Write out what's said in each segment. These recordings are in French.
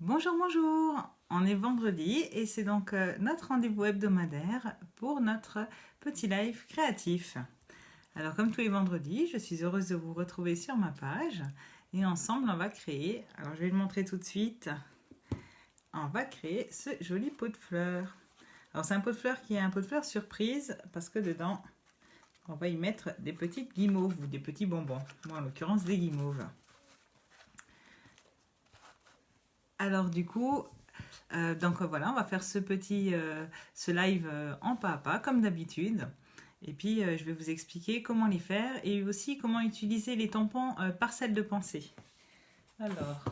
Bonjour, bonjour! On est vendredi et c'est donc notre rendez-vous hebdomadaire pour notre petit live créatif. Alors comme tous les vendredis, je suis heureuse de vous retrouver sur ma page et ensemble on va créer, alors je vais le montrer tout de suite, on va créer ce joli pot de fleurs. Alors c'est un pot de fleurs qui est un pot de fleurs surprise parce que dedans on va y mettre des petites guimauves ou des petits bonbons, moi en l'occurrence des guimauves. Alors du coup, donc voilà, on va faire ce live en pas à pas comme d'habitude. Et puis je vais vous expliquer comment les faire et aussi comment utiliser les tampons parcelles de pensée. Alors,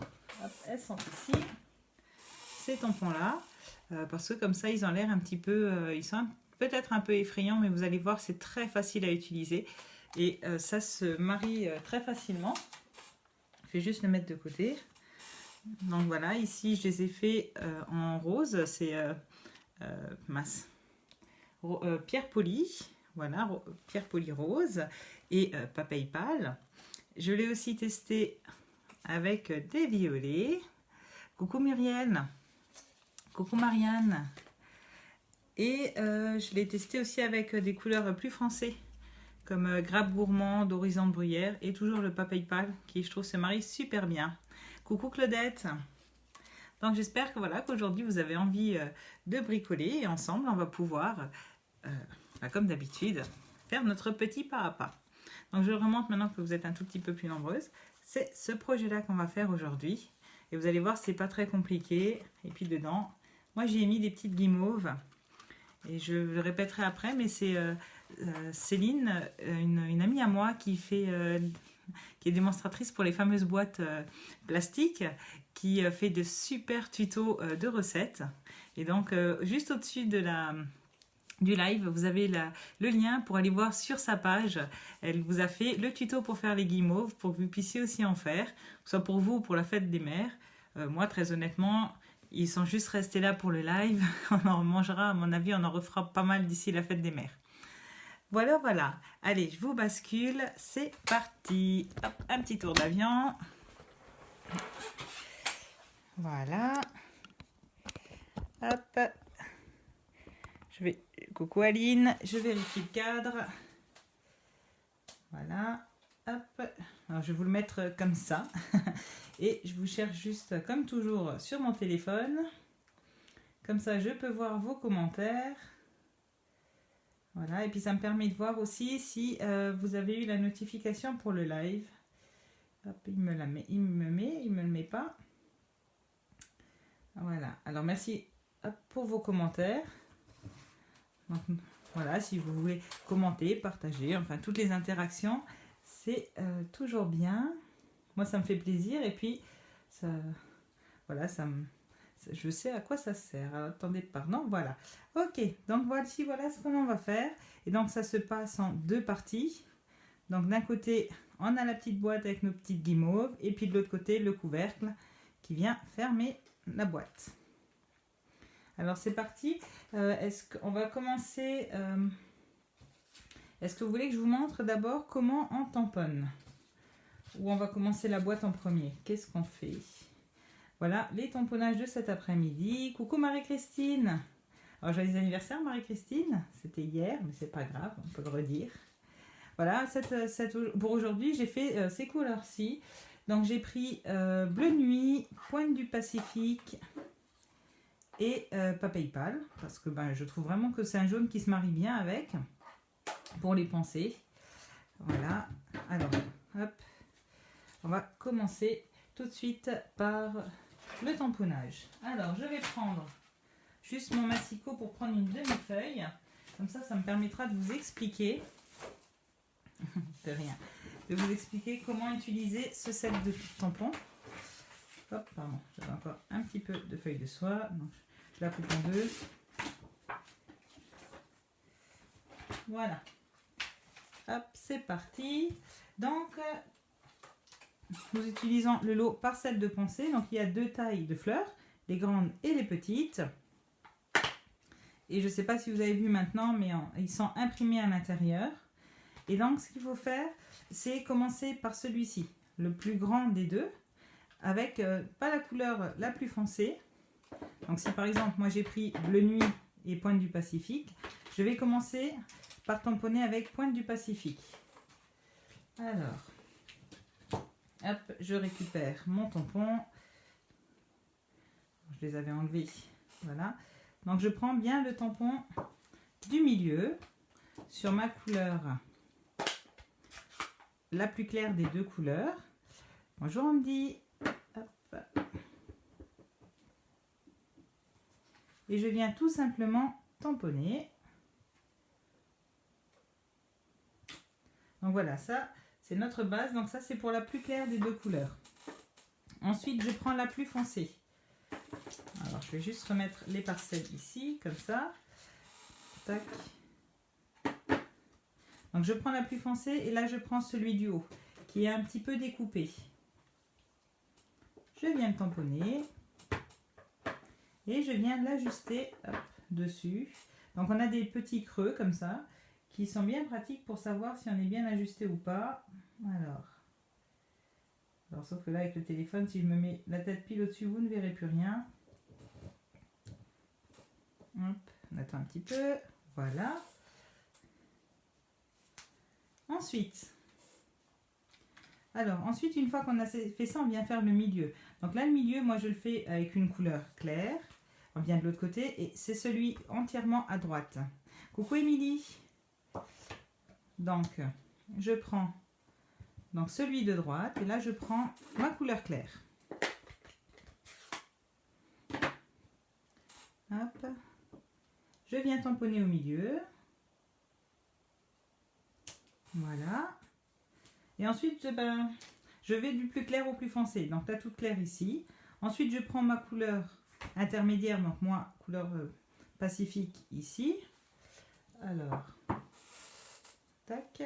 hop, elles sont ici, ces tampons-là, parce que comme ça ils ont l'air un petit peu, ils sont peut-être un peu effrayants, mais vous allez voir, c'est très facile à utiliser et ça se marie très facilement. Je vais juste le mettre de côté. Donc voilà, ici je les ai fait en rose, c'est pierre polie, voilà, pierre polie rose et papaye pâle. Je l'ai aussi testé avec des violets. Coucou Muriel, coucou Marianne. Et je l'ai testé aussi avec des couleurs plus français, comme grappe gourmand, horizon de bruyère et toujours le papaye pâle qui je trouve se marie super bien. Coucou Claudette. Donc j'espère que voilà qu'aujourd'hui vous avez envie de bricoler et ensemble on va pouvoir, comme d'habitude, faire notre petit pas à pas. Donc je remonte maintenant que vous êtes un tout petit peu plus nombreuses. C'est ce projet-là qu'on va faire aujourd'hui. Et vous allez voir, c'est pas très compliqué. Et puis dedans, moi j'ai mis des petites guimauves. Et je le répéterai après, mais c'est Céline, une amie à moi qui est démonstratrice pour les fameuses boîtes plastiques, qui fait de super tutos de recettes. Et donc, juste au-dessus du live, vous avez le lien pour aller voir sur sa page. Elle vous a fait le tuto pour faire les guimauves, pour que vous puissiez aussi en faire, soit pour vous ou pour la fête des mères. Moi, très honnêtement, ils sont juste restés là pour le live. On en mangera, à mon avis, on en refera pas mal d'ici la fête des mères. Voilà, voilà. Allez, je vous bascule. C'est parti. Hop, un petit tour d'avion. Voilà. Hop. Coucou Aline. Je vérifie le cadre. Voilà. Hop. Alors, je vais vous le mettre comme ça. Et je vous cherche juste, comme toujours, sur mon téléphone. Comme ça, je peux voir vos commentaires. Voilà, et puis ça me permet de voir aussi si vous avez eu la notification pour le live. Hop, il me le met pas. Voilà, alors merci pour vos commentaires. Donc, voilà, si vous voulez commenter, partager, enfin toutes les interactions, c'est toujours bien. Moi, ça me fait plaisir et puis ça, voilà, je sais à quoi ça sert. Alors, attendez, pardon, voilà. Ok, donc voici, voilà ce qu'on va faire. Et donc, ça se passe en deux parties. Donc, d'un côté, on a la petite boîte avec nos petites guimauves. Et puis, de l'autre côté, le couvercle qui vient fermer la boîte. Alors, c'est parti. Est-ce qu'on va commencer... Est-ce que vous voulez que je vous montre d'abord comment on tamponne? Ou on va commencer la boîte en premier? Qu'est-ce qu'on fait? Voilà, les tamponnages de cet après-midi. Coucou Marie-Christine. Alors, joyeux anniversaire Marie-Christine. C'était hier, mais c'est pas grave, on peut le redire. Voilà, pour aujourd'hui, j'ai fait ces couleurs-ci. Donc, j'ai pris Bleu Nuit, Pointe du Pacifique et Papaye Pâle. Parce que je trouve vraiment que c'est un jaune qui se marie bien avec, pour les pensées. Voilà, alors, hop. On va commencer tout de suite par le tamponnage. Alors, je vais prendre juste mon massicot pour prendre une demi-feuille. Comme ça, ça me permettra de vous expliquer, de rien, de vous expliquer comment utiliser ce set de tampons. Hop, pardon, j'avais encore un petit peu de feuille de soie. Donc, je la coupe en deux. Voilà. Hop, c'est parti. Donc, nous utilisons le lot parcelle de pensée. Donc, il y a deux tailles de fleurs, les grandes et les petites. Et je ne sais pas si vous avez vu maintenant, mais ils sont imprimés à l'intérieur. Et donc, ce qu'il faut faire, c'est commencer par celui-ci, le plus grand des deux, avec pas la couleur la plus foncée. Donc si par exemple moi j'ai pris bleu nuit et pointe du Pacifique, je vais commencer par tamponner avec pointe du Pacifique. Alors, hop, je récupère mon tampon. Je les avais enlevés, voilà. Donc je prends bien le tampon du milieu sur ma couleur la plus claire des deux couleurs. Bonjour Andy. Hop. Et je viens tout simplement tamponner. Donc voilà, ça c'est notre base. Donc ça c'est pour la plus claire des deux couleurs. Ensuite je prends la plus foncée. Alors je vais juste remettre les parcelles ici, comme ça. Tac. Donc je prends la plus foncée et là je prends celui du haut qui est un petit peu découpé. Je viens le tamponner et je viens l'ajuster dessus. Donc on a des petits creux comme ça qui sont bien pratiques pour savoir si on est bien ajusté ou pas. Alors sauf que là avec le téléphone, si je me mets la tête pile au-dessus, vous ne verrez plus rien. Hop, on attend un petit peu, voilà. Ensuite, une fois qu'on a fait ça, on vient faire le milieu. Donc là, le milieu, moi je le fais avec une couleur claire. On vient de l'autre côté et c'est celui entièrement à droite. Coucou Émilie. Donc, je prends celui de droite et là je prends ma couleur claire. Hop. Je viens tamponner au milieu. Voilà. Et ensuite, je vais du plus clair au plus foncé. Donc là, toute claire ici. Ensuite, je prends ma couleur intermédiaire. Donc moi, couleur Pacifique ici. Alors, tac.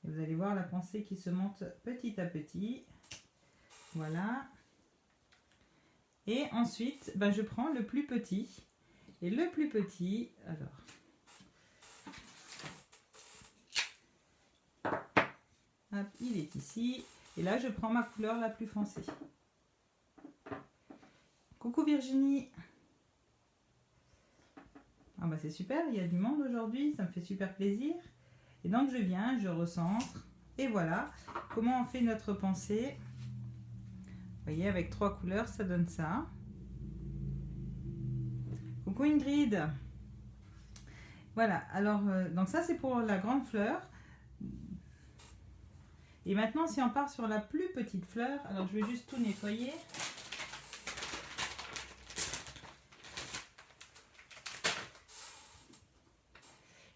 Et vous allez voir la pensée qui se monte petit à petit. Voilà. Et ensuite, je prends le plus petit. Et le plus petit, alors, hop, il est ici. Et là, je prends ma couleur la plus foncée. Coucou Virginie. Ah c'est super, il y a du monde aujourd'hui, ça me fait super plaisir. Et donc je viens, je recentre. Et voilà comment on fait notre pensée. Vous voyez, avec 3 couleurs, ça donne ça. Coucou Ingrid. Voilà, alors, donc ça c'est pour la grande fleur. Et maintenant, si on part sur la plus petite fleur, alors je vais juste tout nettoyer.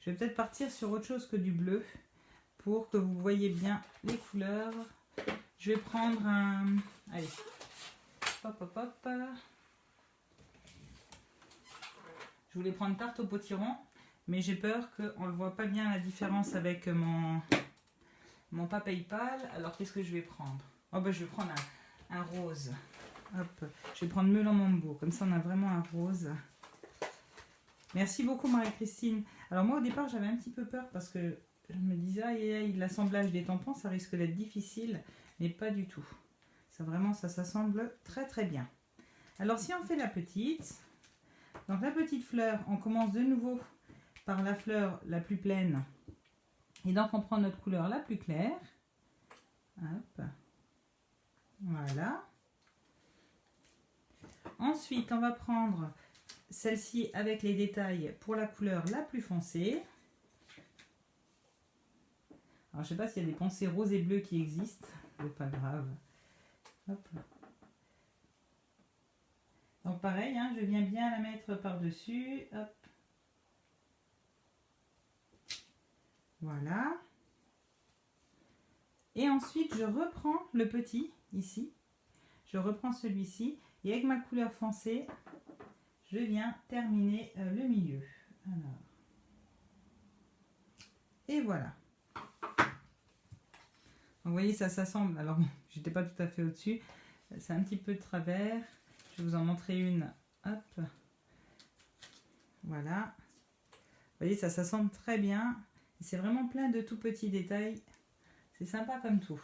Je vais peut-être partir sur autre chose que du bleu pour que vous voyez bien les couleurs. Je vais prendre un... Allez, hop, hop, hop. Je voulais prendre tarte au potiron, mais j'ai peur qu'on ne voit pas bien la différence avec mon PayPal. Alors, qu'est-ce que je vais prendre? Oh, je vais prendre un rose. Hop, je vais prendre Melon Mambo. Comme ça, on a vraiment un rose. Merci beaucoup, Marie-Christine. Alors, moi, au départ, j'avais un petit peu peur parce que je me disais, aïe, aïe, l'assemblage des tampons, ça risque d'être difficile, mais pas du tout. Ça, vraiment, ça s'assemble très, très bien. Alors, si on fait la petite, donc la petite fleur, on commence de nouveau par la fleur la plus pleine. Et donc, on prend notre couleur la plus claire. Hop. Voilà. Ensuite, on va prendre celle-ci avec les détails pour la couleur la plus foncée. Alors, je ne sais pas s'il y a des pensées roses et bleues qui existent. C'est pas grave. Hop. Donc, pareil, hein, je viens bien la mettre par-dessus. Hop. Voilà. Et ensuite, je reprends le petit, ici. Je reprends celui-ci. Et avec ma couleur foncée, je viens terminer le milieu. Alors. Et voilà. Donc, vous voyez, ça s'assemble. Alors, j'étais pas tout à fait au-dessus. C'est un petit peu de travers. Je vais vous en montrer une. Hop. Voilà. Vous voyez, ça s'assemble très bien. C'est vraiment plein de tout petits détails. C'est sympa comme tout.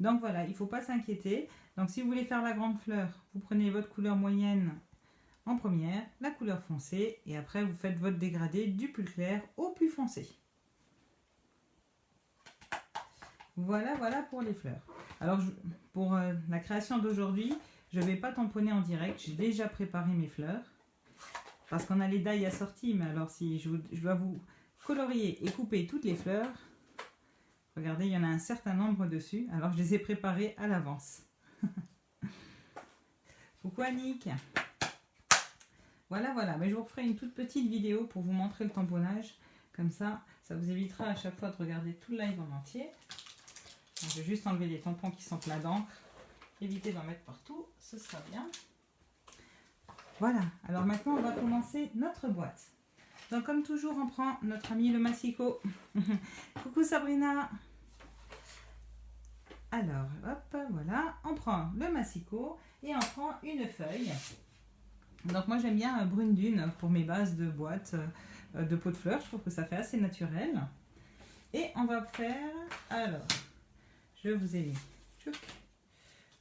Donc voilà, il ne faut pas s'inquiéter. Donc si vous voulez faire la grande fleur, vous prenez votre couleur moyenne en première, la couleur foncée, et après vous faites votre dégradé du plus clair au plus foncé. Voilà, voilà pour les fleurs. Alors pour la création d'aujourd'hui, je ne vais pas tamponner en direct, j'ai déjà préparé mes fleurs. Parce qu'on a les die assortis, mais alors si je dois vous colorier et couper toutes les fleurs, regardez, il y en a un certain nombre dessus, alors je les ai préparées à l'avance. Coucou Annick. Voilà, voilà, mais je vous referai une toute petite vidéo pour vous montrer le tamponnage. Comme ça, ça vous évitera à chaque fois de regarder tout le live en entier. Je vais juste enlever les tampons qui sont pleins d'encre. Évitez d'en mettre partout, ce sera bien. Voilà, alors maintenant on va commencer notre boîte. Donc comme toujours, on prend notre ami le massicot. Coucou Sabrina. Alors, hop, voilà, on prend le massicot et on prend une feuille. Donc moi j'aime bien brune dune pour mes bases de boîte de pot de fleurs. Je trouve que ça fait assez naturel. Et on va faire, alors, je vous ai mis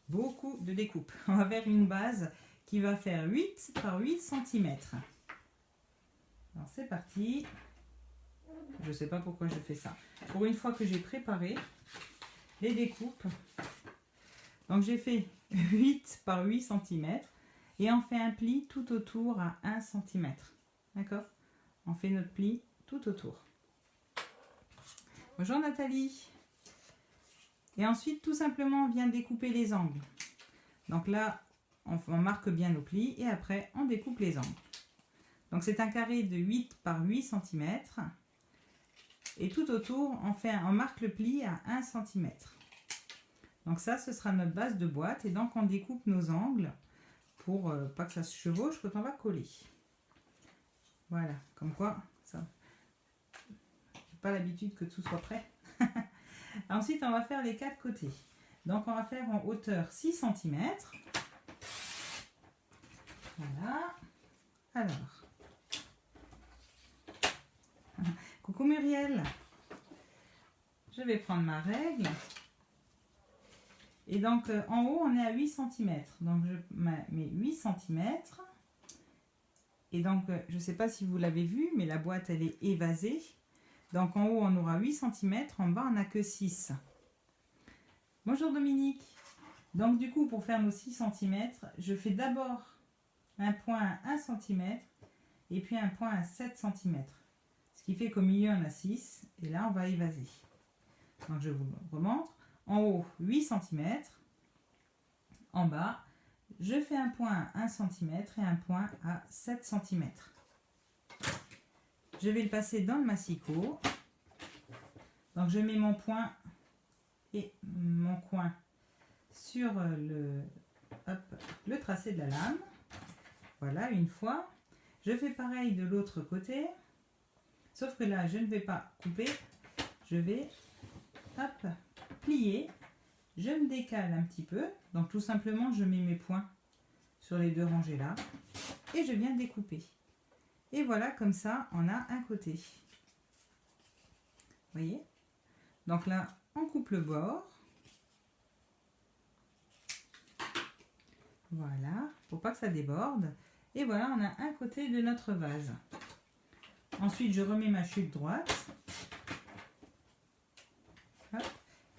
beaucoup de découpe. On va faire une base qui va faire 8 par 8 cm. Alors c'est parti. Je ne sais pas pourquoi je fais ça. Pour une fois que j'ai préparé les découpes, donc j'ai fait 8 par 8 cm et on fait un pli tout autour à 1 cm. D'accord? On fait notre pli tout autour. Bonjour Nathalie. Et ensuite, tout simplement, on vient découper les angles. Donc là, on marque bien nos plis et après, on découpe les angles. Donc c'est un carré de 8 par 8 cm. Et tout autour, on marque le pli à 1 cm. Donc ça, ce sera notre base de boîte. Et donc, on découpe nos angles pour pas que ça se chevauche quand on va coller. Voilà, comme quoi, ça, j'ai pas l'habitude que tout soit prêt. Ensuite, on va faire les 4 côtés. Donc, on va faire en hauteur 6 cm. Voilà. Alors. Coucou Muriel. Je vais prendre ma règle. Et donc, en haut, on est à 8 cm. Donc, je mets 8 cm. Et donc, je ne sais pas si vous l'avez vu, mais la boîte, elle est évasée. Donc, en haut, on aura 8 cm. En bas, on n'a que 6. Bonjour Dominique. Donc, du coup, pour faire nos 6 cm, je fais d'abord un point à 1 cm et puis un point à 7 cm. Ce qui fait qu'au milieu, on a 6. Et là, on va évaser. Donc, je vous remontre. En haut, 8 cm. En bas, je fais un point à 1 cm et un point à 7 cm. Je vais le passer dans le massicot. Donc, je mets mon point et mon coin sur le tracé de la lame. Voilà, une fois. Je fais pareil de l'autre côté. Sauf que là, je ne vais pas couper. Je vais plier. Je me décale un petit peu. Donc, tout simplement, je mets mes points sur les deux rangées là. Et je viens découper. Et voilà, comme ça, on a un côté. Vous voyez? Donc là, on coupe le bord. Voilà, pour pas que ça déborde. Et voilà, on a un côté de notre vase. Ensuite, je remets ma chute droite. Hop.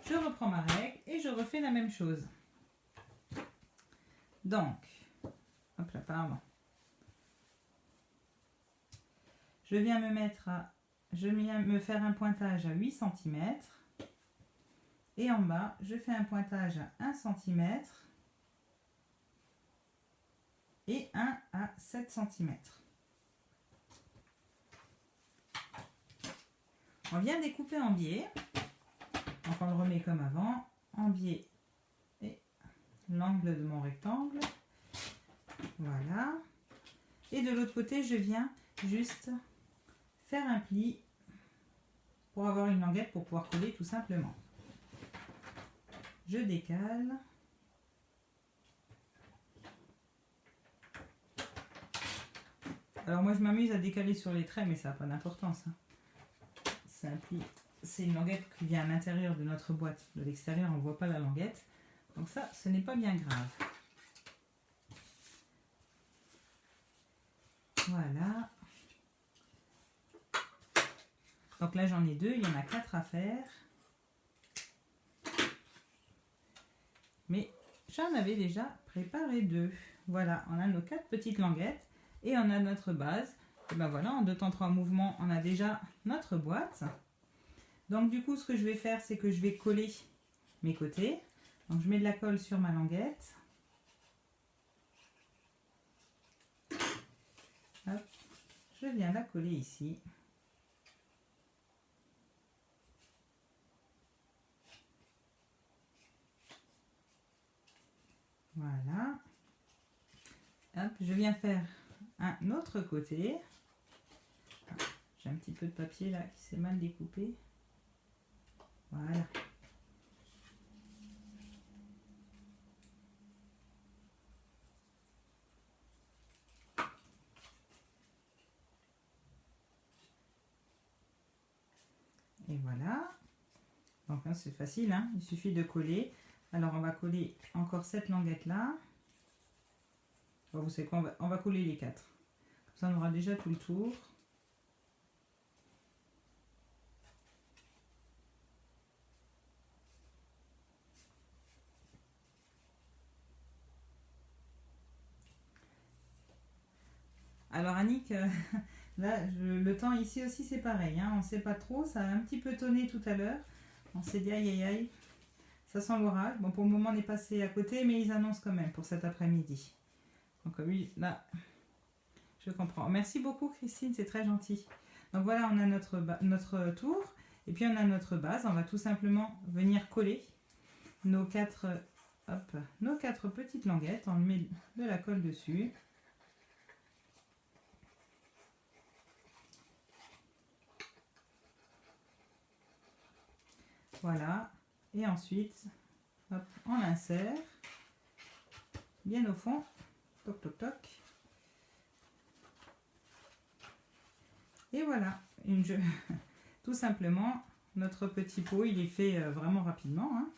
Je reprends ma règle et je refais la même chose. Donc, hop là, pardon. Je viens me faire un pointage à 8 cm. Et en bas, je fais un pointage à 1 cm et un à 7 cm. On vient découper en biais. Donc on le remet comme avant, en biais et l'angle de mon rectangle. Voilà. Et de l'autre côté, je viens juste faire un pli pour avoir une languette pour pouvoir coller tout simplement. Je décale. Alors moi je m'amuse à décaler sur les traits, mais ça n'a pas d'importance. Hein. c'est une languette qui vient à l'intérieur de notre boîte. De l'extérieur, on ne voit pas la languette. Donc ça, ce n'est pas bien grave. Voilà. Donc là, j'en ai 2. Il y en a 4 à faire. Mais j'en avais déjà préparé 2. Voilà, on a nos 4 petites languettes et on a notre base. Et ben voilà, en 2 temps 3 mouvements, on a déjà notre boîte. Donc du coup, ce que je vais faire, c'est que je vais coller mes côtés. Donc je mets de la colle sur ma languette. Hop, je viens la coller ici. Voilà. Hop, je viens faire un autre côté. J'ai un petit peu de papier là qui s'est mal découpé. Voilà. Et voilà. Donc là, c'est facile, hein, il suffit de coller. Alors on va coller encore cette languette là. Bon, vous savez quoi, on va coller les 4. Comme ça on aura déjà tout le tour. Alors Annick, là le temps ici aussi c'est pareil, hein, on ne sait pas trop, ça a un petit peu tonné tout à l'heure. On s'est dit aïe aïe aïe, ça sent l'orage. Bon, pour le moment on est passé à côté, mais ils annoncent quand même pour cet après-midi. Donc oui, là, je comprends. Merci beaucoup Christine, c'est très gentil. Donc voilà, on a notre tour, et puis on a notre base. On va tout simplement venir coller nos 4 petites languettes. On met de la colle dessus. Voilà, et ensuite, hop, on l'insère bien au fond, toc toc toc, et voilà, tout simplement, notre petit pot, il est fait vraiment rapidement, hein.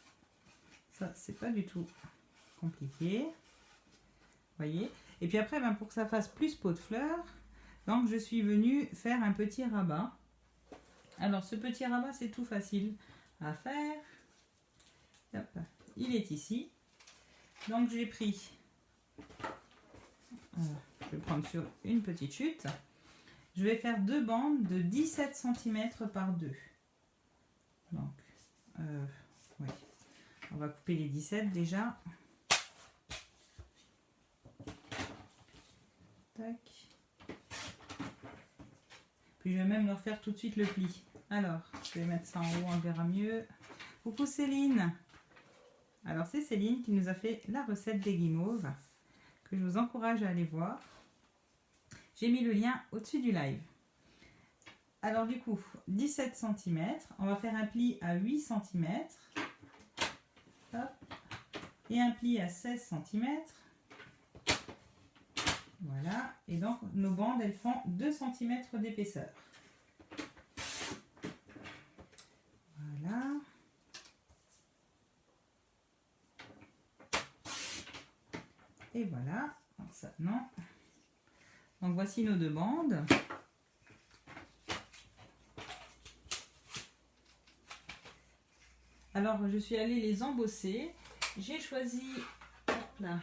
Ça, c'est pas du tout compliqué, voyez, et puis après, ben, pour que ça fasse plus pot de fleurs, donc je suis venue faire un petit rabat. Alors, ce petit rabat, c'est tout facile à faire. Hop, il est ici. Donc j'ai pris, je vais prendre sur une petite chute. Je vais faire 2 bandes de 17 cm par 2. Donc, oui. On va couper les 17 déjà. Tac. Puis je vais même leur faire tout de suite le pli. Alors, je vais mettre ça en haut, on verra mieux. Coucou Céline. Alors c'est Céline qui nous a fait la recette des guimauves, que je vous encourage à aller voir. J'ai mis le lien au-dessus du live. Alors du coup, 17 cm, on va faire un pli à 8 cm. Hop. Et un pli à 16 cm. Voilà, et donc nos bandes, elles font 2 cm d'épaisseur. Voilà. Et voilà, donc ça, non. Donc voici nos 2 bandes. Alors je suis allée les embosser. J'ai choisi là,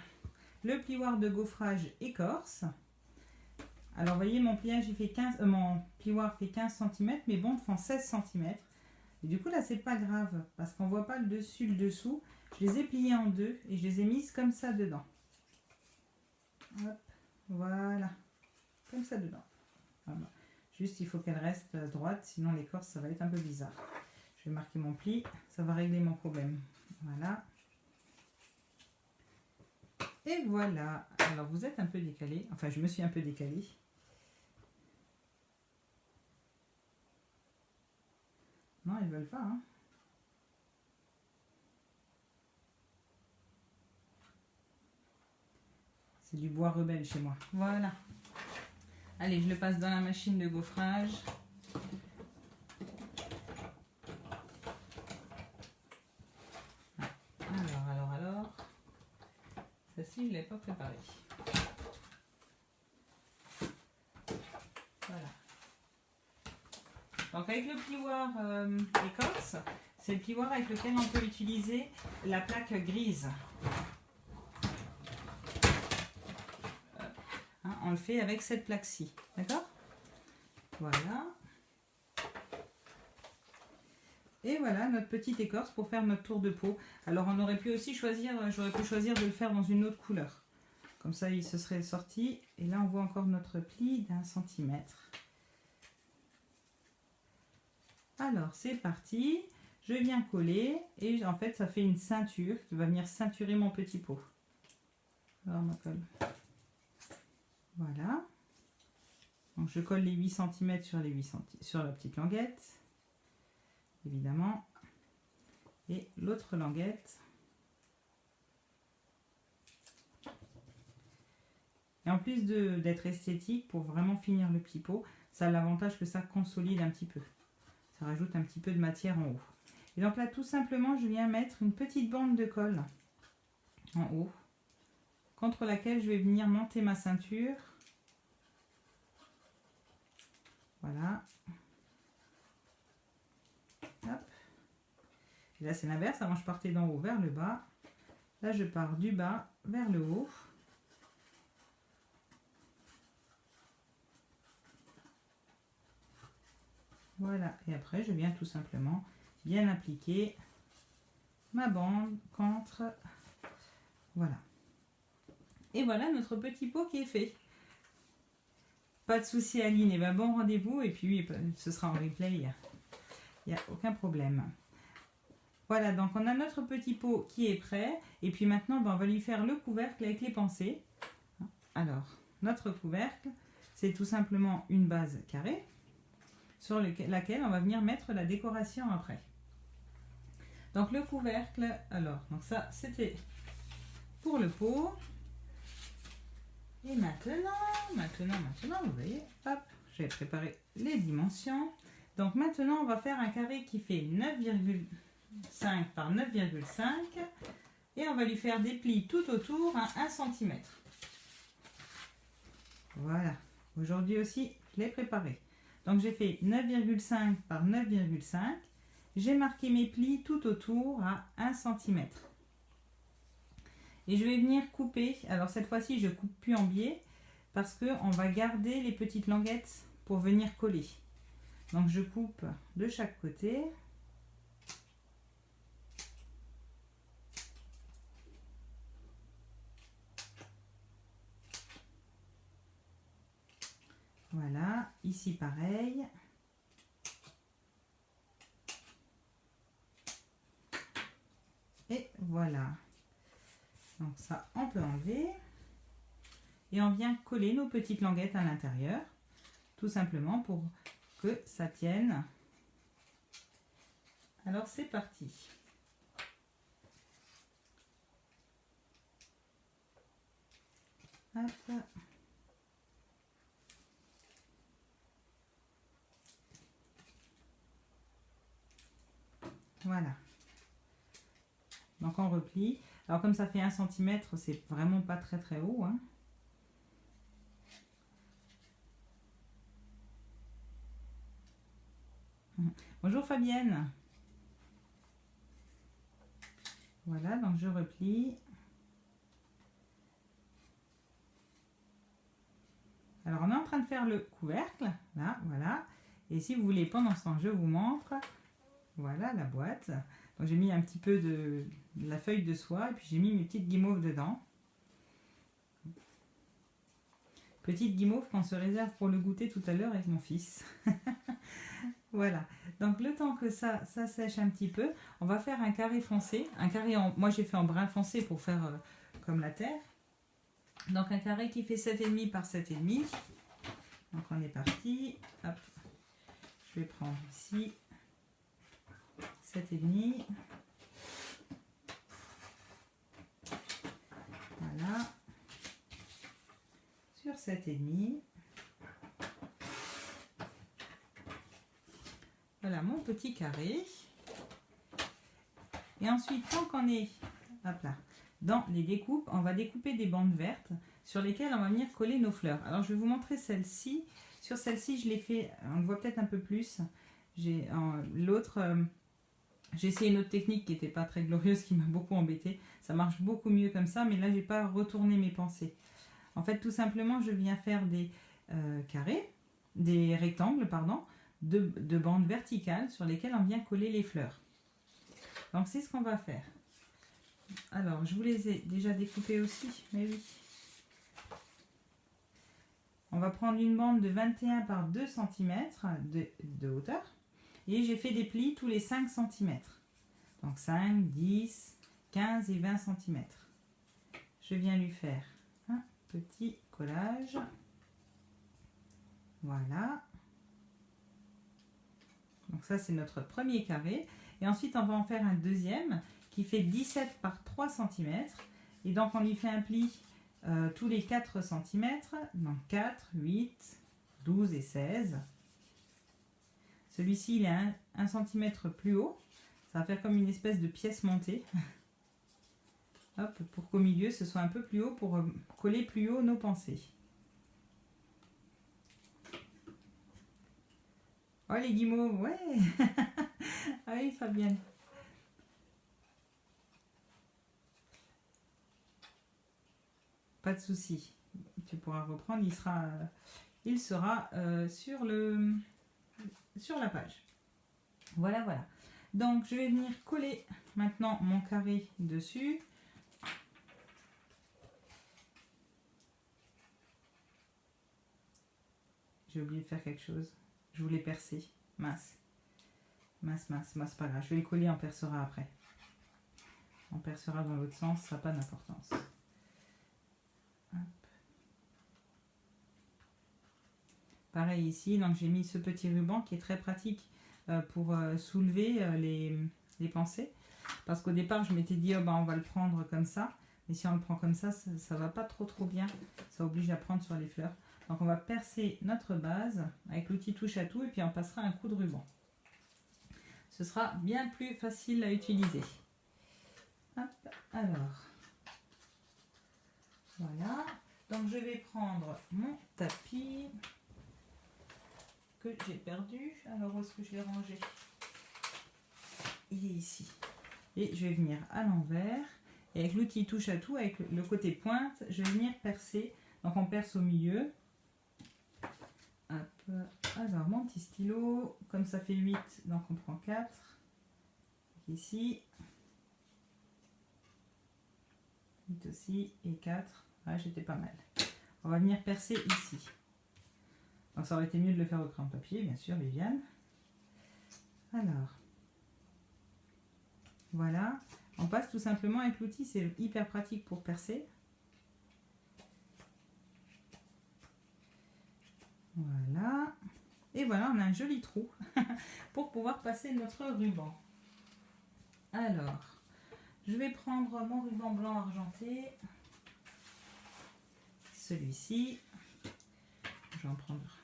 le plioir de gaufrage écorce. Alors vous voyez, mon pliage il fait 15, mon plioir fait 15 cm, mes bandes font 16 cm. Et du coup là c'est pas grave parce qu'on voit pas le dessus, le dessous. Je les ai pliées en 2 et je les ai mises comme ça dedans. Hop, voilà, comme ça dedans. Voilà. Juste il faut qu'elle reste droite, sinon l'écorce ça va être un peu bizarre. Je vais marquer mon pli, ça va régler mon problème. Voilà. Et voilà. Alors vous êtes un peu décalé, enfin je me suis un peu décalée. Non, ils veulent pas, hein. C'est du bois rebelle chez moi. Voilà. Allez, je le passe dans la machine de gaufrage. celle-ci, je ne l'ai pas préparée. Voilà. Donc avec le plioir écorce, c'est le plioir avec lequel on peut utiliser la plaque grise. Hein, on le fait avec cette plaque-ci, d'accord? Voilà. Et voilà notre petite écorce pour faire notre tour de peau. Alors on aurait pu aussi choisir, j'aurais pu choisir de le faire dans une autre couleur. Comme ça il se serait sorti. Et là on voit encore notre pli d'1 centimètre. Alors c'est parti. Je viens coller et en fait ça fait une ceinture qui va venir ceinturer mon petit pot. Alors ma colle. Voilà. Donc je colle les 8 cm sur, sur la petite languette. Évidemment. Et l'autre languette. Et en plus d'être esthétique, pour vraiment finir le petit pot, ça a l'avantage que ça consolide un petit peu. Ça rajoute un petit peu de matière en haut. Et donc là, tout simplement, je viens mettre une petite bande de colle en haut, contre laquelle je vais venir monter ma ceinture. Voilà. Hop. Et là, c'est l'inverse. Avant, je partais d'en haut vers le bas. Là, je pars du bas vers le haut. Voilà. Et après, je viens tout simplement bien appliquer ma bande contre. Voilà. Et voilà notre petit pot qui est fait. Pas de souci Aline, et ben bon rendez-vous et puis ce sera en replay, il n'y a aucun problème. Voilà, donc on a notre petit pot qui est prêt et puis maintenant ben, on va lui faire le couvercle avec les pensées. Alors, notre couvercle, c'est tout simplement une base carrée sur laquelle on va venir mettre la décoration après. Donc le couvercle, alors, donc ça c'était pour le pot. Et maintenant, vous voyez, hop, j'ai préparé les dimensions. Donc maintenant, on va faire un carré qui fait 9,5 par 9,5 et on va lui faire des plis tout autour à 1 cm. Voilà, aujourd'hui aussi, je l'ai préparé. Donc j'ai fait 9,5 par 9,5. J'ai marqué mes plis tout autour à 1 cm. Et je vais venir couper. Alors cette fois-ci, je coupe plus en biais parce qu'on va garder les petites languettes pour venir coller. Donc je coupe de chaque côté. Voilà, ici pareil. Et voilà. Donc ça, on peut enlever. Et on vient coller nos petites languettes à l'intérieur. Tout simplement pour que ça tienne. Alors c'est parti. Hop. Voilà. Donc on replie. Alors comme ça fait 1 cm, c'est vraiment pas très très haut. Hein. Bonjour Fabienne. Voilà, donc je replie. Alors on est en train de faire le couvercle. Là, voilà. Et si vous voulez, pendant ce temps, je vous montre. Voilà la boîte. Donc j'ai mis un petit peu de la feuille de soie et puis j'ai mis mes petites guimauves dedans. Petite guimauve qu'on se réserve pour le goûter tout à l'heure avec mon fils. Voilà. Donc le temps que ça sèche un petit peu, on va faire un carré foncé. Un carré moi j'ai fait en brun foncé pour faire comme la terre. Donc un carré qui fait 7,5 par 7,5. Donc on est parti. Hop. Je vais prendre ici 7,5. Voilà. Sur 7,5. Voilà mon petit carré. Et ensuite, tant qu'on est, hop là, dans les découpes, on va découper des bandes vertes sur lesquelles on va venir coller nos fleurs. Alors je vais vous montrer celle-ci. Sur celle-ci, je l'ai fait, on le voit peut-être un peu plus. L'autre, j'ai essayé une autre technique qui n'était pas très glorieuse, qui m'a beaucoup embêtée. Ça marche beaucoup mieux comme ça, mais là, j'ai pas retourné mes pensées. En fait, tout simplement, je viens faire des des rectangles, pardon, de bandes verticales sur lesquelles on vient coller les fleurs. Donc, c'est ce qu'on va faire. Alors, je vous les ai déjà découpés aussi, mais oui. On va prendre une bande de 21 par 2 cm de hauteur. Et j'ai fait des plis tous les 5 cm. Donc 5, 10, 15 et 20 cm. Je viens lui faire un petit collage. Voilà. Donc ça, c'est notre premier carré. Et ensuite, on va en faire un deuxième qui fait 17 par 3 cm. Et donc, on lui fait un pli tous les 4 cm. Donc 4, 8, 12 et 16. Celui-ci, il est 1 cm plus haut. Ça va faire comme une espèce de pièce montée. Hop, pour qu'au milieu, ce soit un peu plus haut pour coller plus haut nos pensées. Oh, les guimauves, ouais. Ah oui, Fabienne. Pas de souci. Tu pourras reprendre, il sera sur la page. Voilà, voilà. Donc, je vais venir coller maintenant mon carré dessus. J'ai oublié de faire quelque chose. Je voulais percer. Mince. Mince, mince. Moi, c'est pas grave. Je vais les coller, on percera après. On percera dans l'autre sens, ça n'a pas d'importance. Pareil ici, donc j'ai mis ce petit ruban qui est très pratique pour soulever les pensées. Parce qu'au départ, je m'étais dit, oh, bah, on va le prendre comme ça. Mais si on le prend comme ça, ça va pas trop bien. Ça oblige à prendre sur les fleurs. Donc on va percer notre base avec l'outil touche à tout et puis on passera un coup de ruban. Ce sera bien plus facile à utiliser. Hop, alors, voilà. Donc je vais prendre mon tapis que j'ai perdu. Alors où est-ce que je l'ai rangé? Il est ici. Et je vais venir à l'envers. Et avec l'outil touche à tout, avec le côté pointe, je vais venir percer. Donc on perce au milieu. Hop. Alors mon petit stylo, comme ça fait 8, donc on prend 4. Ici. 8 aussi et 4. Ah, j'étais pas mal. On va venir percer ici. Donc ça aurait été mieux de le faire au crayon de papier, bien sûr, Viviane. Alors, voilà. On passe tout simplement avec l'outil, c'est hyper pratique pour percer. Voilà. Et voilà, on a un joli trou pour pouvoir passer notre ruban. Alors, je vais prendre mon ruban blanc argenté. Celui-ci. Je vais en prendre.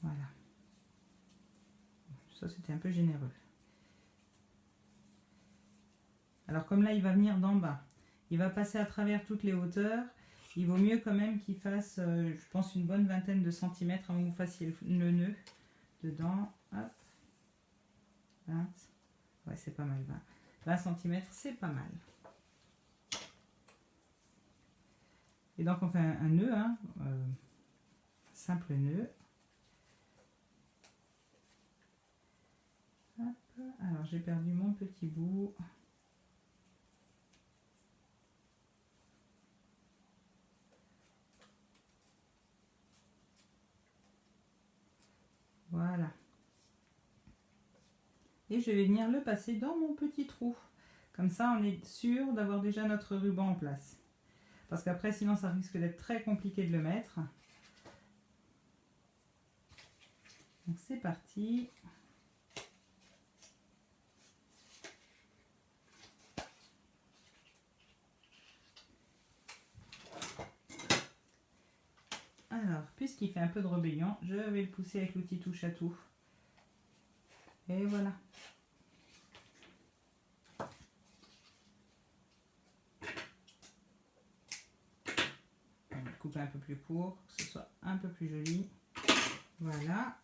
Voilà. Ça, c'était un peu généreux. Alors, comme là, il va venir d'en bas. Il va passer à travers toutes les hauteurs. Il vaut mieux quand même qu'il fasse, je pense, une bonne vingtaine de centimètres avant que vous fassiez le nœud dedans. Hop. 20. Ouais, c'est pas mal. 20 cm, c'est pas mal. Et donc, on fait un nœud, hein, simple nœud. Hop. Alors, j'ai perdu mon petit bout. Voilà. Et je vais venir le passer dans mon petit trou. Comme ça, on est sûr d'avoir déjà notre ruban en place. Parce qu'après, sinon, ça risque d'être très compliqué de le mettre. Donc, c'est parti. Alors, puisqu'il fait un peu de rébellion, je vais le pousser avec l'outil touche à tout. Et voilà. couper un peu plus court, que ce soit un peu plus joli. Voilà.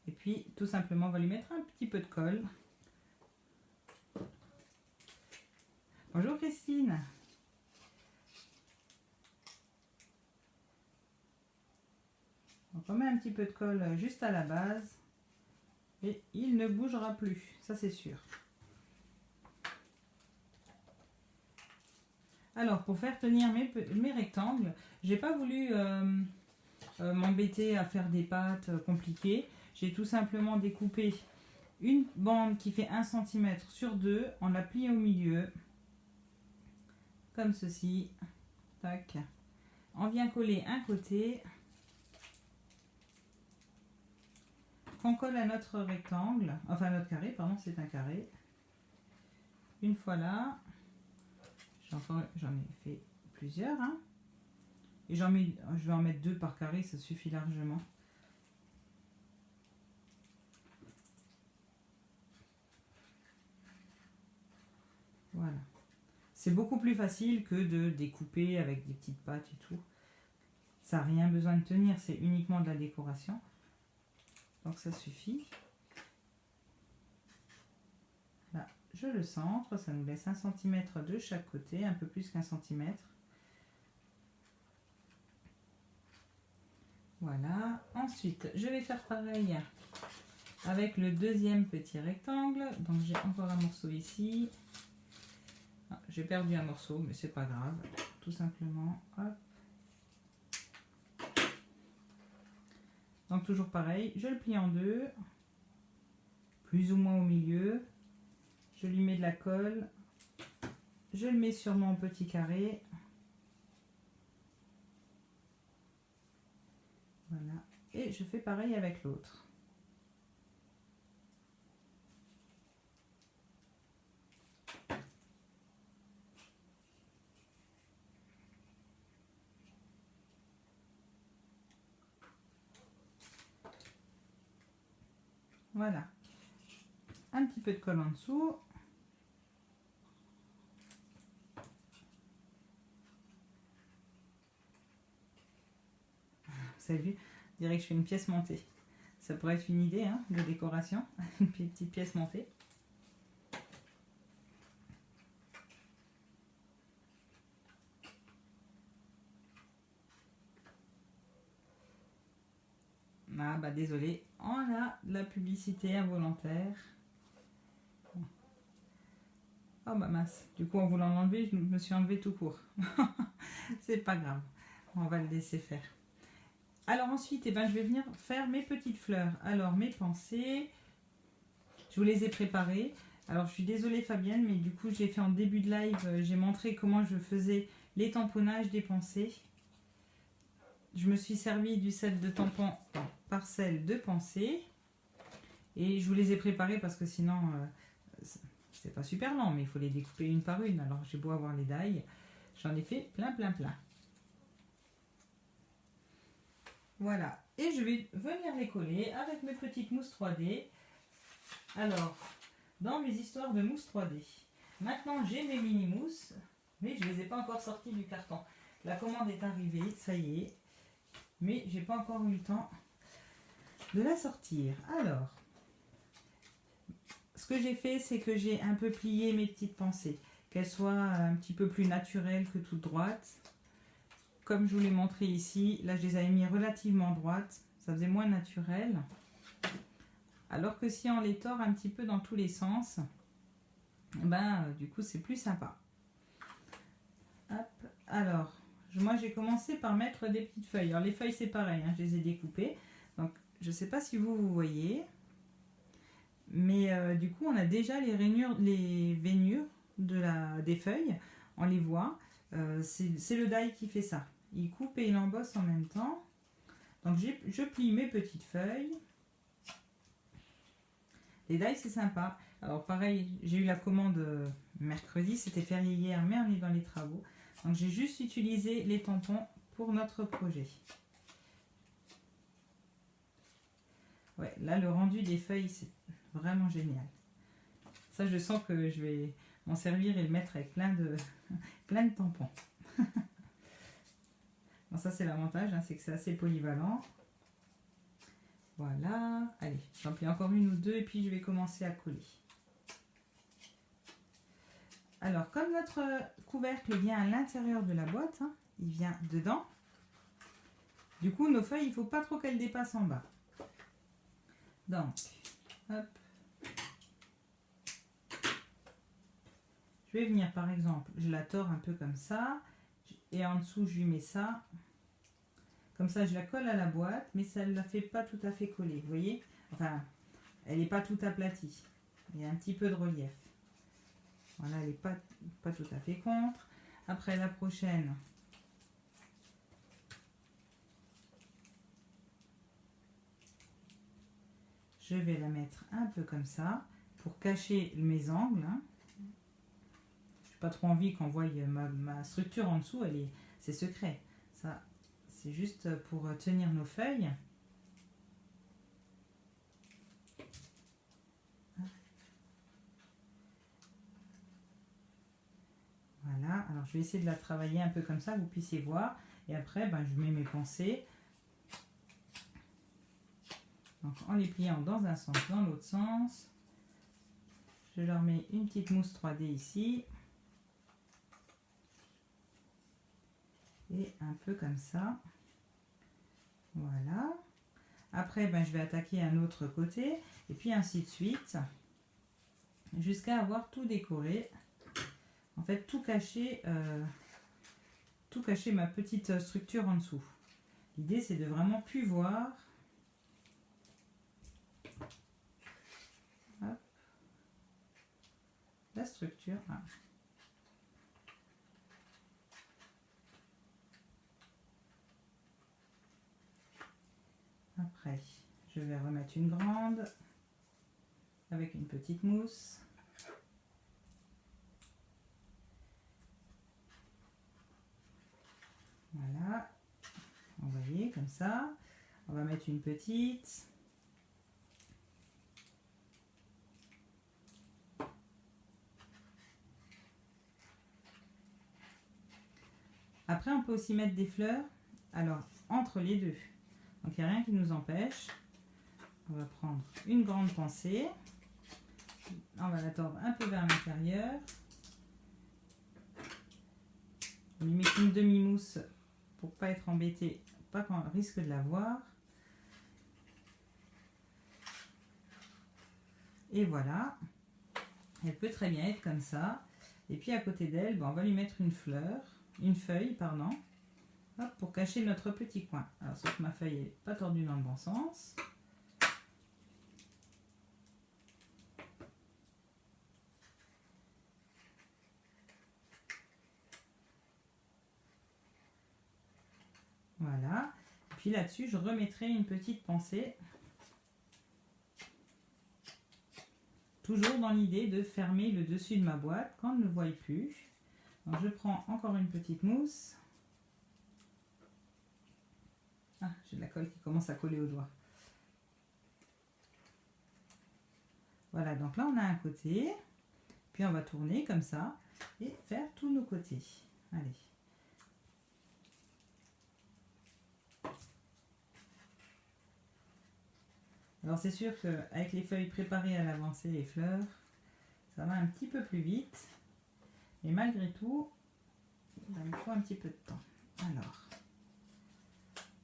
Et puis, tout simplement, on va lui mettre un petit peu de colle. Bonjour Christine. On remet un petit peu de colle juste à la base. Et il ne bougera plus, ça c'est sûr. Alors, pour faire tenir mes rectangles, j'ai pas voulu m'embêter à faire des pattes compliquées. J'ai tout simplement découpé une bande qui fait 1 cm sur 2 en la pliant au milieu. Comme ceci. Tac. On vient coller un côté. On colle à notre rectangle, enfin notre carré, pardon, c'est un carré. Une fois là, j'en ai fait plusieurs, hein. Et je vais en mettre 2 par carré, ça suffit largement. Voilà. C'est beaucoup plus facile que de découper avec des petites pattes et tout. Ça n'a rien besoin de tenir, c'est uniquement de la décoration. Donc ça suffit. Là, je le centre, ça nous laisse 1 cm de chaque côté, un peu plus qu'1 cm. Voilà. Ensuite, je vais faire pareil avec le deuxième petit rectangle. Donc j'ai encore un morceau ici. Ah, j'ai perdu un morceau, mais c'est pas grave. Tout simplement, hop. Donc toujours pareil, je le plie en 2, plus ou moins au milieu. Je lui mets de la colle. Je le mets sur mon petit carré. Voilà. Et je fais pareil avec l'autre. Voilà. Un petit peu de colle en dessous. Vous avez vu, je dirais que je fais une pièce montée. Ça pourrait être une idée hein, de décoration, une petite pièce montée. Ah bah désolé, on a de la publicité involontaire. Oh bah mince, du coup en voulant l'enlever, je me suis enlevé tout court. C'est pas grave, on va le laisser faire. Alors ensuite, eh ben, je vais venir faire mes petites fleurs. Alors mes pensées, je vous les ai préparées. Alors je suis désolée Fabienne, mais du coup j'ai fait en début de live, j'ai montré comment je faisais les tamponnages des pensées. Je me suis servi du set de tampons parcelles de pensées. Et je vous les ai préparés parce que sinon, c'est pas super lent, mais il faut les découper une par une. Alors j'ai beau avoir les dailles, j'en ai fait plein. Voilà. Et je vais venir les coller avec mes petites mousses 3D. Alors, dans mes histoires de mousse 3D, maintenant j'ai mes mini mousses, mais je ne les ai pas encore sorties du carton. La commande est arrivée, ça y est, mais j'ai pas encore eu le temps de la sortir. Alors, ce que j'ai fait, c'est que j'ai un peu plié mes petites pensées, qu'elles soient un petit peu plus naturelles que toutes droites. Comme je vous l'ai montré ici, là je les avais mis relativement droites, ça faisait moins naturel. Alors que si on les tord un petit peu dans tous les sens, ben du coup c'est plus sympa. Hop. Alors, moi j'ai commencé par mettre des petites feuilles. Alors les feuilles c'est pareil, hein, je les ai découpées. Donc je ne sais pas si vous voyez, mais du coup on a déjà les veinures des feuilles, on les voit. C'est le die qui fait ça. Il coupe et il embosse en même temps. Donc je plie mes petites feuilles. Les die c'est sympa. Alors pareil, j'ai eu la commande mercredi, c'était férié hier, mais on est dans les travaux. Donc j'ai juste utilisé les tampons pour notre projet. Ouais, là le rendu des feuilles c'est vraiment génial. Ça je sens que je vais m'en servir et le mettre avec plein de tampons. Bon, ça c'est l'avantage, hein, c'est que c'est assez polyvalent. Voilà, allez, j'en plie encore une ou deux et puis je vais commencer à coller. Alors, comme notre couvercle vient à l'intérieur de la boîte, hein, il vient dedans. Du coup, nos feuilles, il ne faut pas trop qu'elles dépassent en bas. Donc, hop. Je vais venir, par exemple, je la tords un peu comme ça. Et en dessous, je lui mets ça. Comme ça, je la colle à la boîte, mais ça ne la fait pas tout à fait coller. Vous voyez? Enfin, elle n'est pas tout aplatie. Il y a un petit peu de relief. Voilà, elle n'est pas tout à fait contre. Après, la prochaine... Je vais la mettre un peu comme ça pour cacher mes angles. Hein. Je n'ai pas trop envie qu'on voie ma structure en dessous, c'est secret. Ça, c'est juste pour tenir nos feuilles. Voilà, alors je vais essayer de la travailler un peu comme ça, vous puissiez voir. Et après, ben, je mets mes pensées. Donc, en les pliant dans un sens, dans l'autre sens. Je leur mets une petite mousse 3D ici. Et un peu comme ça. Voilà. Après, ben, je vais attaquer un autre côté. Et puis ainsi de suite. Jusqu'à avoir tout décoré. En fait, tout cacher ma petite structure en dessous. L'idée, c'est de vraiment plus voir. Hop. La structure. Ah. Après, je vais remettre une grande avec une petite mousse. Voilà. Vous voyez, comme ça. On va mettre une petite. Après, on peut aussi mettre des fleurs. Alors, entre les deux. Donc, il n'y a rien qui nous empêche. On va prendre une grande pensée. On va la tordre un peu vers l'intérieur. On lui met une demi-mousse pour ne pas être embêté, pas qu'on risque de la voir. Et voilà. Elle peut très bien être comme ça. Et puis à côté d'elle, ben, on va lui mettre une feuille, pardon, hop, pour cacher notre petit coin. Alors, sauf que ma feuille n'est pas tordue dans le bon sens. Voilà. Puis là-dessus, je remettrai une petite pensée. Toujours dans l'idée de fermer le dessus de ma boîte quand on ne le voit plus. Donc je prends encore une petite mousse. Ah, j'ai de la colle qui commence à coller aux doigts. Voilà, donc là on a un côté. Puis on va tourner comme ça et faire tous nos côtés. Allez. Alors c'est sûr qu'avec les feuilles préparées à l'avance et les fleurs, ça va un petit peu plus vite. Mais malgré tout, il me faut un petit peu de temps. Alors,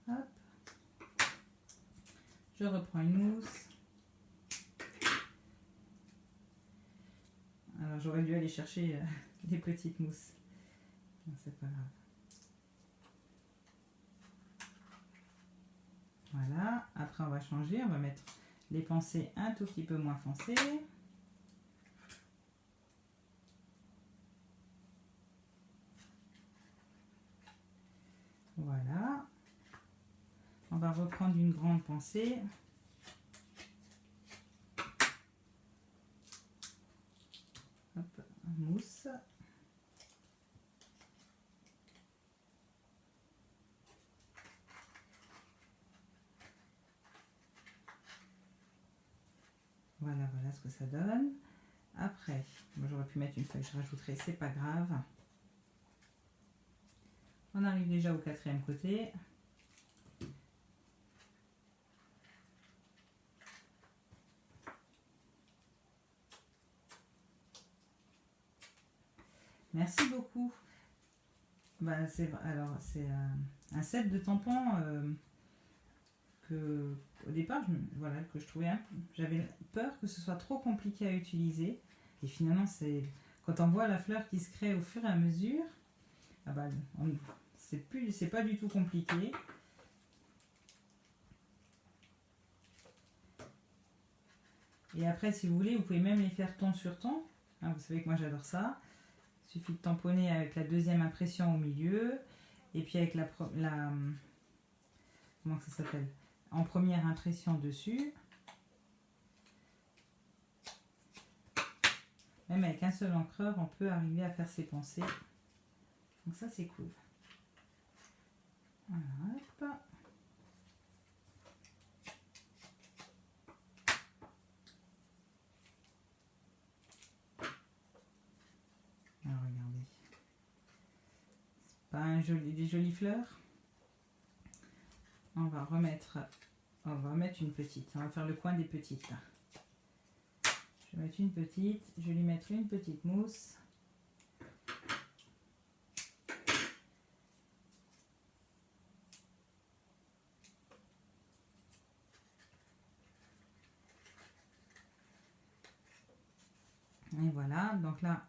hop. Je reprends une mousse. Alors j'aurais dû aller chercher des petites mousses. C'est pas grave. Voilà, après on va changer, on va mettre les pensées un tout petit peu moins foncées. Voilà. On va reprendre une grande pensée. Hop, mousse. Voilà, voilà ce que ça donne. Après, moi j'aurais pu mettre une feuille, je rajouterai, c'est pas grave. On arrive déjà au quatrième côté. Merci beaucoup. Ben, alors, c'est un set de tampons que, au départ, voilà, que je trouvais j'avais peur que ce soit trop compliqué à utiliser. Et finalement, quand on voit la fleur qui se crée au fur et à mesure, ah ben, c'est pas du tout compliqué. Et après, si vous voulez, vous pouvez même les faire ton sur ton. Hein, vous savez que moi j'adore ça. Il suffit de tamponner avec la deuxième impression au milieu. Et puis avec comment ça s'appelle? En première impression dessus. Même avec un seul encreur, on peut arriver à faire ses pensées. Donc ça, c'est cool. Voilà, hop. Alors, regardez. C'est pas des jolies fleurs. On va mettre une petite. On va faire le coin des petites. Là. Je vais mettre une petite. Je vais lui mettre une petite mousse. Et voilà. Donc là,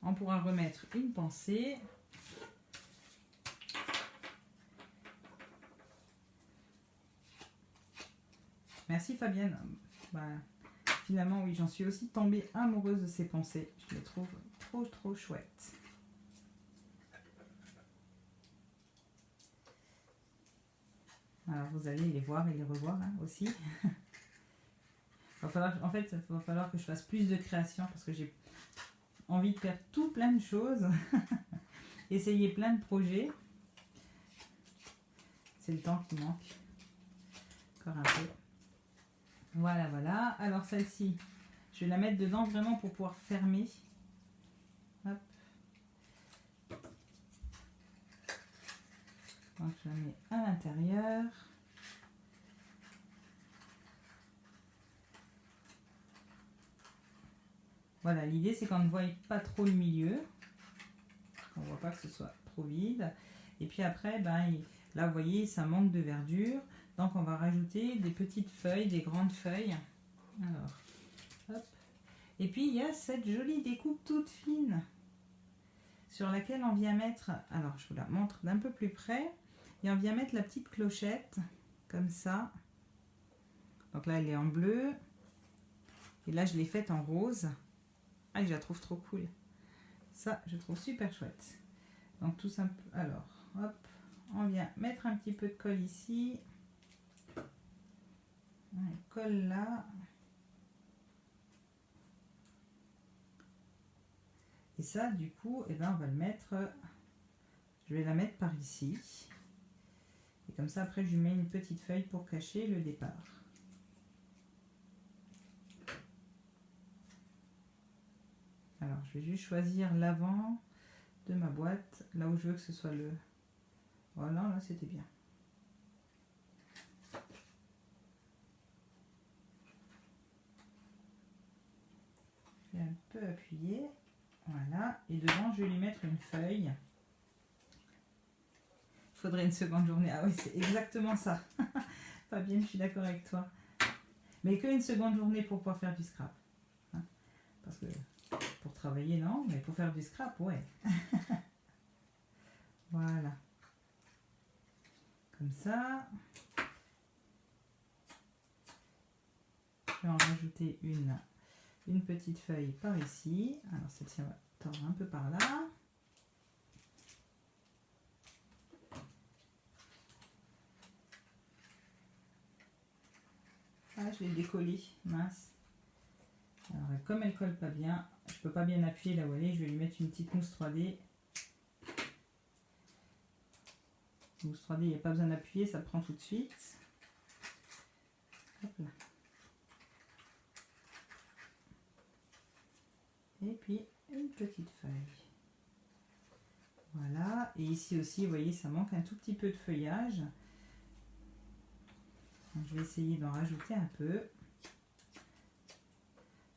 on pourra remettre une pensée. Merci Fabienne. Bah, finalement, oui, j'en suis aussi tombée amoureuse de ces pensées. Je les trouve trop chouettes. Alors, vous allez les voir et les revoir hein, aussi. En fait, il va falloir que je fasse plus de création parce que j'ai envie de faire plein de choses. Essayer plein de projets. C'est le temps qui manque. Encore un peu. Voilà. Alors celle-ci, je vais la mettre dedans vraiment pour pouvoir fermer. Hop. Donc je la mets à l'intérieur. Voilà, l'idée c'est qu'on ne voie pas trop le milieu. On ne voit pas que ce soit trop vide. Et puis après, là vous voyez, ça manque de verdure. Donc on va rajouter des petites feuilles, des grandes feuilles. Alors, hop. Et puis il y a cette jolie découpe toute fine sur laquelle on vient mettre, alors je vous la montre d'un peu plus près, et on vient mettre la petite clochette, comme ça. Donc là elle est en bleu, et là je l'ai faite en rose. Ah, je la trouve trop cool. Ça, je trouve super chouette. Donc tout simple, alors, hop, on vient mettre un petit peu de colle ici. On colle là. Et ça, du coup, on va le mettre, je vais la mettre par ici. Et comme ça, après, je mets une petite feuille pour cacher le départ. Alors, je vais juste choisir l'avant de ma boîte, là où je veux que ce soit le... Voilà, là, c'était bien. Je vais un peu appuyer. Voilà, et devant, je vais lui mettre une feuille. Il faudrait une seconde journée. Ah oui, c'est exactement ça. Fabienne, je suis d'accord avec toi. Mais qu'une seconde journée pour pouvoir faire du scrap. Hein, parce que pour travailler, non, mais pour faire du scrap, ouais. Voilà. Comme ça. Je vais en rajouter une petite feuille par ici. Alors celle-ci, on va tordre un peu par là. Ah, je l'ai décollée, mince. Alors comme elle colle pas bien, je peux pas bien appuyer là où elle est, je vais lui mettre une petite mousse 3D. Mousse 3D, il n'y a pas besoin d'appuyer, ça prend tout de suite. Hop là. Et puis une petite feuille. Voilà, et ici aussi, vous voyez, ça manque un tout petit peu de feuillage. Donc, je vais essayer d'en rajouter un peu.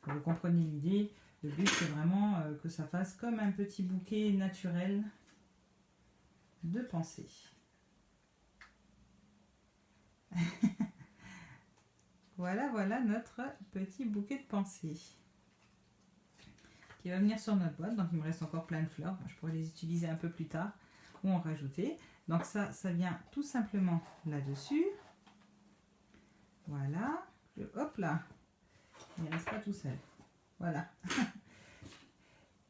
Vous comprenez l'idée. Le but, c'est vraiment que ça fasse comme un petit bouquet naturel de pensée. Voilà, voilà notre petit bouquet de pensée qui va venir sur notre boîte. Donc, il me reste encore plein de fleurs. Je pourrais les utiliser un peu plus tard ou en rajouter. Donc, ça vient tout simplement là-dessus. Voilà. Hop là. Il ne reste pas tout seul. Voilà.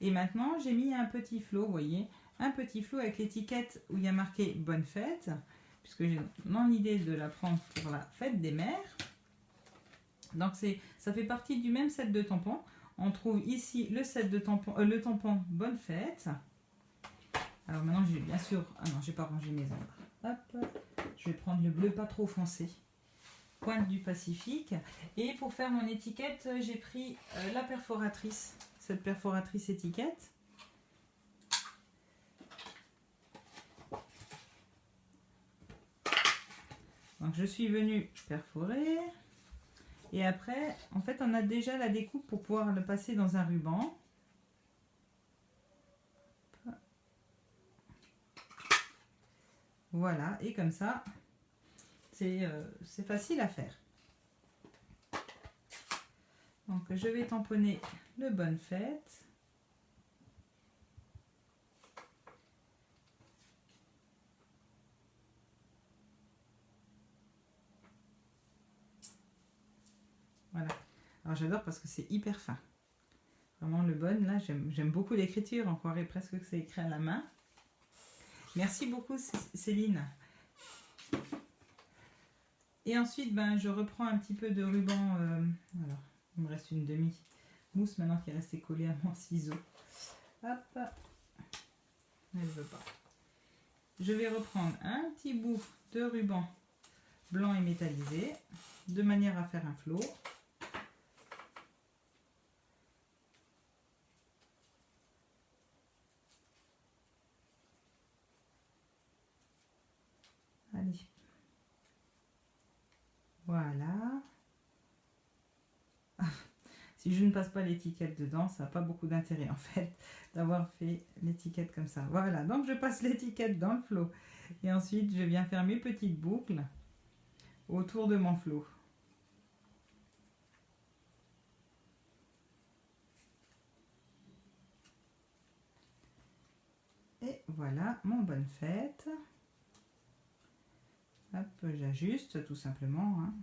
Et maintenant, j'ai mis un petit flot, vous voyez, un petit flot avec l'étiquette où il y a marqué « Bonne fête », puisque j'ai mon idée de la prendre pour la fête des mères. Donc, ça fait partie du même set de tampons. On trouve ici le set de tampons, le tampon « Bonne fête ». Alors maintenant, j'ai bien sûr... Ah non, j'ai pas rangé mes ombres. Hop, je vais prendre le bleu pas trop foncé. Pointe du Pacifique. Et pour faire mon étiquette, j'ai pris la perforatrice. Cette perforatrice étiquette. Donc je suis venue perforer. Et après, en fait, on a déjà la découpe pour pouvoir le passer dans un ruban. Voilà, et comme ça, c'est facile à faire. Donc je vais tamponner le Bonne Fête. Voilà. Alors j'adore parce que c'est hyper fin. Vraiment le Bonne, là, j'aime beaucoup l'écriture. On croirait presque que c'est écrit à la main. Merci beaucoup Céline. Et ensuite, ben, je reprends un petit peu de ruban. Alors, il me reste une demi-mousse maintenant qui est restée collée à mon ciseau. Hop. Elle ne veut pas. Je vais reprendre un petit bout de ruban blanc et métallisé de manière à faire un flot. Allez. Voilà. Si je ne passe pas l'étiquette dedans, ça n'a pas beaucoup d'intérêt en fait d'avoir fait l'étiquette comme ça. Voilà, donc je passe l'étiquette dans le flot. Et ensuite, je viens faire mes petites boucles autour de mon flot. Et voilà mon Bonne Fête. Hop, j'ajuste tout simplement. Hein.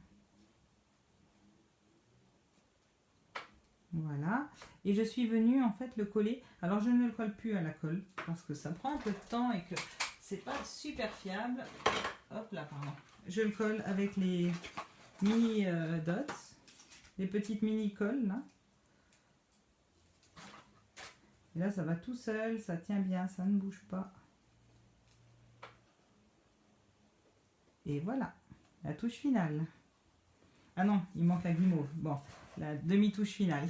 Voilà. Et je suis venue en fait le coller. Alors je ne le colle plus à la colle parce que ça prend un peu de temps et que c'est pas super fiable. Hop là, pardon. Je le colle avec les mini dots, les petites mini colles là. Et là ça va tout seul, ça tient bien, ça ne bouge pas. Et voilà, la touche finale. Ah non, il manque la guimauve. Bon, la demi-touche finale.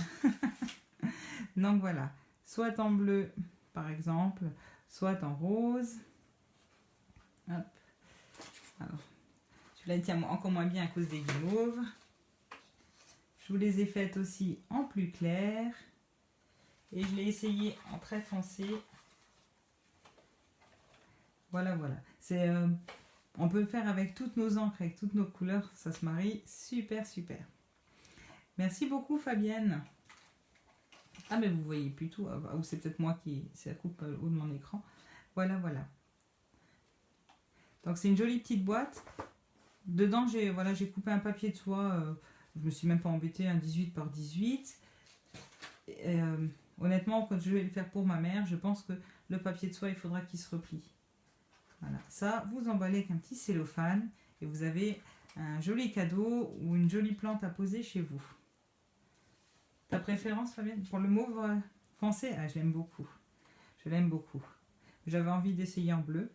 Donc voilà, soit en bleu par exemple, soit en rose. Hop. Alors, celui-là il tient encore moins bien à cause des guimauves. Je vous les ai faites aussi en plus clair. Et je l'ai essayé en très foncé. Voilà, voilà. On peut le faire avec toutes nos encres, avec toutes nos couleurs. Ça se marie super, super. Merci beaucoup Fabienne. Ah mais vous voyez plus tout. Ou c'est peut-être moi qui... Ça coupe au haut de mon écran. Voilà, voilà. Donc c'est une jolie petite boîte. Dedans, j'ai coupé un papier de soie. Je me suis même pas embêtée, un 18 par 18. Honnêtement, quand je vais le faire pour ma mère, je pense que le papier de soie, il faudra qu'il se replie. Voilà, ça, vous emballez avec un petit cellophane et vous avez un joli cadeau ou une jolie plante à poser chez vous. Ta préférence, Fabienne, pour le mauve foncé? Ah, je l'aime beaucoup. Je l'aime beaucoup. J'avais envie d'essayer en bleu.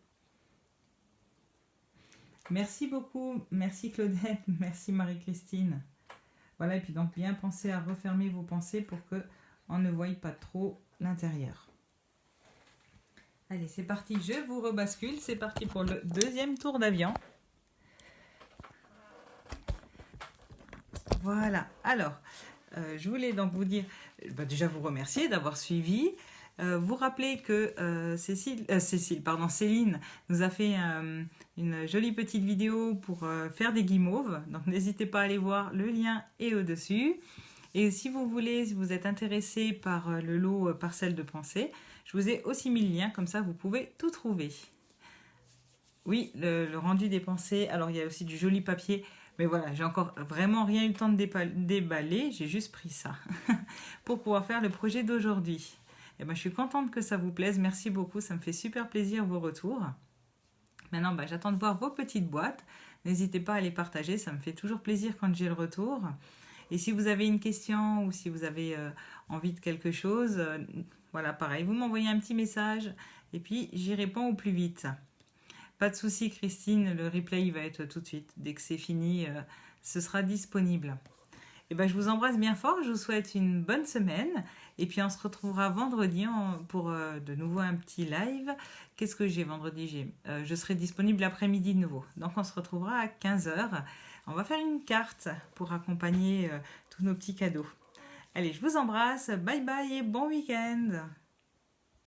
Merci beaucoup. Merci Claudette. Merci Marie-Christine. Voilà, et puis donc bien penser à refermer vos pensées pour que on ne voie pas trop l'intérieur. Allez, c'est parti, je vous rebascule. C'est parti pour le deuxième tour d'avion. Voilà, alors, je voulais donc vous dire, déjà vous remercier d'avoir suivi. Vous rappeler que Céline nous a fait une jolie petite vidéo pour faire des guimauves. Donc n'hésitez pas à aller voir, le lien est au-dessus. Et si vous voulez, si vous êtes intéressé par le lot Parcelles de pensée, je vous ai aussi mis le lien, comme ça vous pouvez tout trouver. Oui, le rendu des pensées, alors il y a aussi du joli papier, mais voilà, j'ai encore vraiment rien eu le temps de déballer, j'ai juste pris ça pour pouvoir faire le projet d'aujourd'hui. Et ben, je suis contente que ça vous plaise, merci beaucoup, ça me fait super plaisir vos retours. Maintenant, j'attends de voir vos petites boîtes, n'hésitez pas à les partager, ça me fait toujours plaisir quand j'ai le retour. Et si vous avez une question ou si vous avez envie de quelque chose, voilà, pareil, vous m'envoyez un petit message et puis j'y réponds au plus vite. Pas de souci, Christine, le replay il va être tout de suite. Dès que c'est fini, ce sera disponible. Et je vous embrasse bien fort, je vous souhaite une bonne semaine. Et puis on se retrouvera vendredi pour de nouveau un petit live. Qu'est-ce que j'ai vendredi? Je serai disponible l'après-midi de nouveau. Donc on se retrouvera à 15 h. On va faire une carte pour accompagner tous nos petits cadeaux. Allez, je vous embrasse, bye bye et bon week-end.